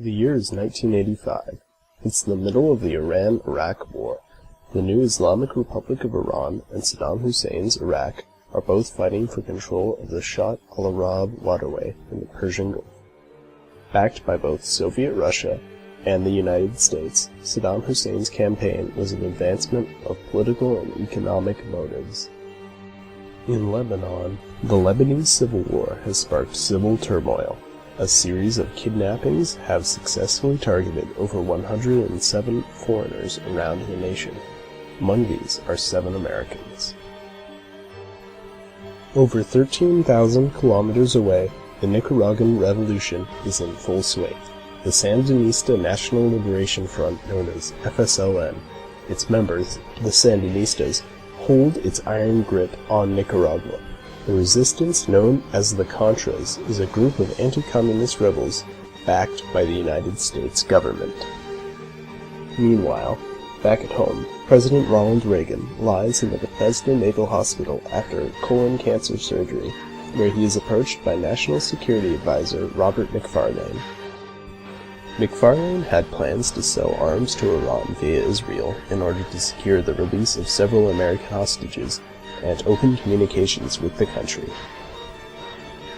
The year is 1985. It's the middle of the Iran-Iraq War. The new Islamic Republic of Iran and Saddam Hussein's Iraq are both fighting for control of the Shatt al-Arab waterway in the Persian Gulf. Backed by both Soviet Russia and the United States, Saddam Hussein's campaign was an advancement of political and economic motives. In Lebanon, the Lebanese Civil War has sparked civil turmoil. A series of kidnappings have successfully targeted over 107 foreigners around the nation. Among these are 7 Americans. Over 13,000 kilometers away, the Nicaraguan Revolution is in full swing. The Sandinista National Liberation Front, known as FSLN, its members, the Sandinistas, hold its iron grip on Nicaragua. The resistance, known as the Contras, is a group of anti-communist rebels backed by the United States government. Meanwhile, back at home, President Ronald Reagan lies in the Bethesda Naval Hospital after colon cancer surgery, where he is approached by National Security Advisor Robert McFarlane. McFarlane had plans to sell arms to Iran via Israel in order to secure the release of several American hostages and open communications with the country.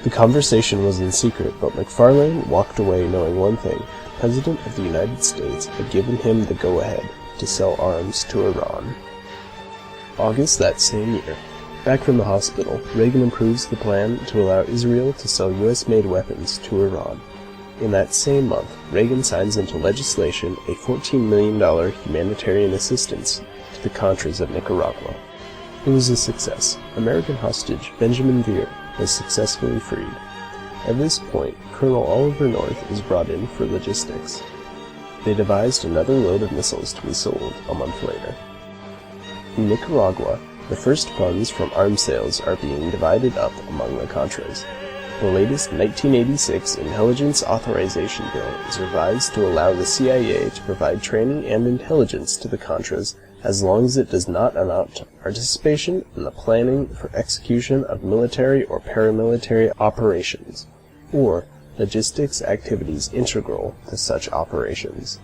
The conversation was in secret, but McFarlane walked away knowing one thing: the President of the United States had given him the go-ahead to sell arms to Iran. August that same year, back from the hospital, Reagan approves the plan to allow Israel to sell US-made weapons to Iran. In that same month, Reagan signs into legislation a $14 million humanitarian assistance to the Contras of Nicaragua. It was a success. American hostage Benjamin Veer was successfully freed. At this point, Colonel Oliver North is brought in for logistics. They devised another load of missiles to be sold a month later. In Nicaragua, the first funds from arms sales are being divided up among the Contras. The latest 1986 Intelligence Authorization Bill is revised to allow the CIA to provide training and intelligence to the Contras as long as it does not amount to participation in the planning for execution of military or paramilitary operations, or logistics activities integral to such operations.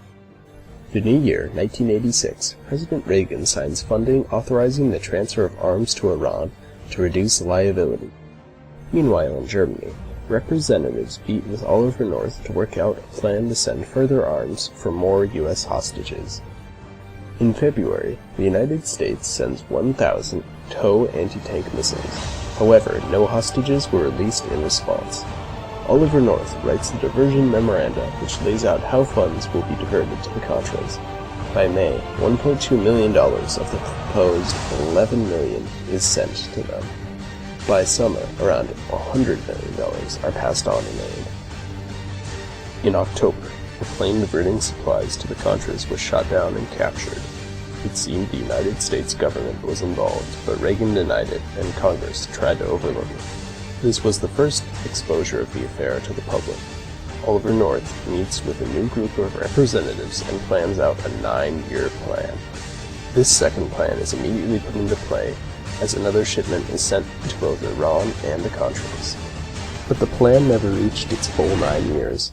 The new year, 1986, President Reagan signs funding authorizing the transfer of arms to Iran to reduce liability. Meanwhile, in Germany, representatives meet with Oliver North to work out a plan to send further arms for more U.S. hostages. In February, the United States sends 1,000 TOW anti-tank missiles. However, no hostages were released in response. Oliver North writes the diversion memoranda, which lays out how funds will be diverted to the Contras. By May, $1.2 million of the proposed $11 million is sent to them. By summer, around $100 million are passed on in aid. In October, a plane diverting supplies to the Contras was shot down and captured. It seemed the United States government was involved, but Reagan denied it, and Congress tried to overlook it. This was the first exposure of the affair to the public. Oliver North meets with a new group of representatives and plans out a 9-year plan. This second plan is immediately put into play, as another shipment is sent to both Iran and the Contras. But the plan never reached its full 9 years.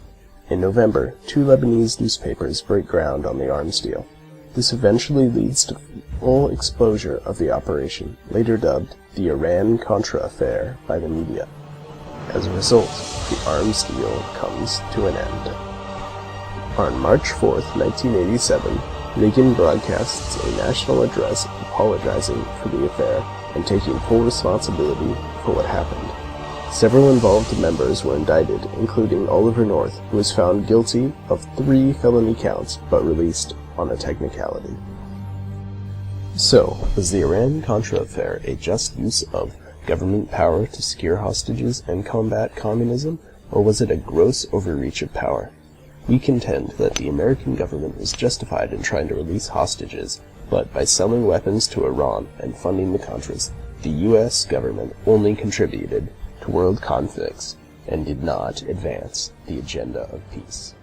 In November, 2 Lebanese newspapers break ground on the arms deal. This eventually leads to full exposure of the operation, later dubbed the Iran-Contra affair by the media. As a result, the arms deal comes to an end. On March 4, 1987, Reagan broadcasts a national address apologizing for the affair and taking full responsibility for what happened. Several involved members were indicted, including Oliver North, who was found guilty of 3 felony counts but released on a technicality. So, was the Iran-Contra affair a just use of government power to secure hostages and combat communism, or was it a gross overreach of power? We contend that the American government was justified in trying to release hostages, but by selling weapons to Iran and funding the Contras, the U.S. government only contributed to world conflicts and did not advance the agenda of peace.